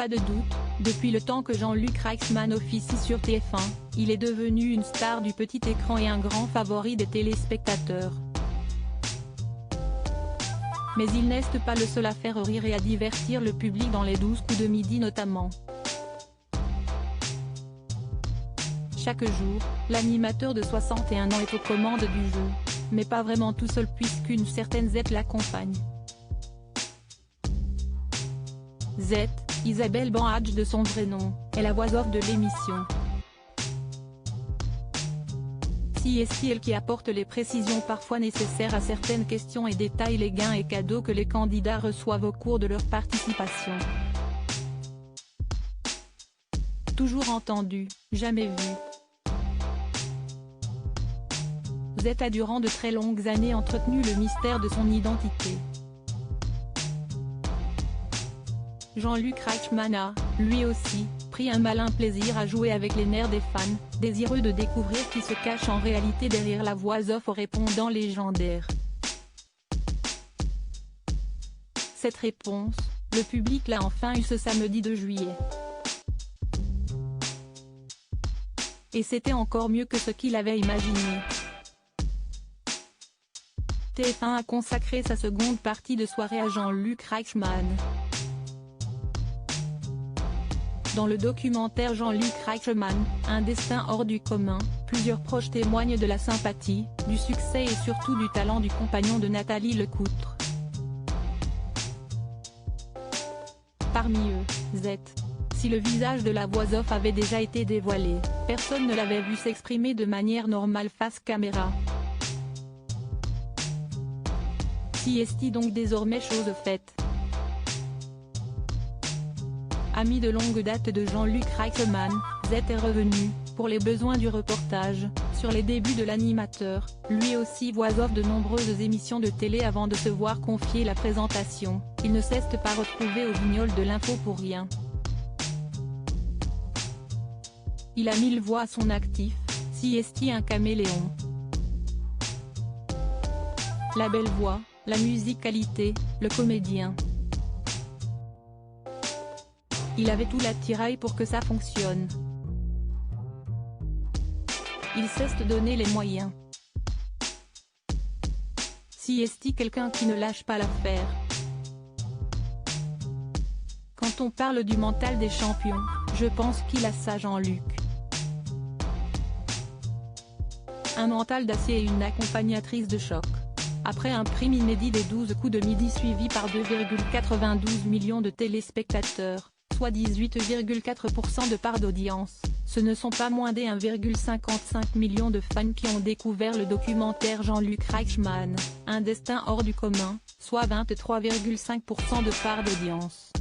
pas de doute, depuis le temps que Jean-Luc Reichmann officie sur TF1, il est devenu une star du petit écran et un grand favori des téléspectateurs. Mais il n'est pas le seul à faire rire et à divertir le public dans les 12 coups de midi notamment. Chaque jour, l'animateur de 61 ans est aux commandes du jeu, mais pas vraiment tout seul puisqu'une certaine Z l'accompagne. Z, Isabelle Banhadj de son vrai nom, est la voix off de l'émission. C'est elle qui apporte les précisions parfois nécessaires à certaines questions et détaille les gains et cadeaux que les candidats reçoivent au cours de leur participation. Toujours entendu, jamais vu. Z a durant de très longues années entretenu le mystère de son identité. Jean-Luc Reichmann a, lui aussi, pris un malin plaisir à jouer avec les nerfs des fans, désireux de découvrir qui se cache en réalité derrière la voix off aux répondants légendaires. Cette réponse, le public l'a enfin eu ce samedi 2 juillet. Et c'était encore mieux que ce qu'il avait imaginé. TF1 a consacré sa seconde partie de soirée à Jean-Luc Reichmann. Dans le documentaire Jean-Luc Reichmann, un destin hors du commun, plusieurs proches témoignent de la sympathie, du succès et surtout du talent du compagnon de Nathalie Lecoutre. Parmi eux, Z. Si le visage de la voix off avait déjà été dévoilé, personne ne l'avait vu s'exprimer de manière normale face caméra. C'est donc désormais chose faite. Ami de longue date de Jean-Luc Reichmann, Z est revenu, pour les besoins du reportage, sur les débuts de l'animateur, lui aussi voix off de nombreuses émissions de télé avant de se voir confier la présentation. Il ne s'est pas retrouvé au guignol de l'info pour rien. Il a 1000 voix à son actif, c'est un caméléon. La belle voix, la musicalité, le comédien. Il avait tout l'attirail pour que ça fonctionne. Il sait se donner les moyens. C'est quelqu'un qui ne lâche pas l'affaire. Quand on parle du mental des champions, je pense qu'il a ça Jean-Luc. Un mental d'acier et une accompagnatrice de choc. Après un prime inédit des 12 coups de midi suivi par 2,92 millions de téléspectateurs, soit 18,4% de part d'audience, ce ne sont pas moins des 1,55 million de fans qui ont découvert le documentaire Jean-Luc Reichmann, un destin hors du commun, soit 23,5% de part d'audience.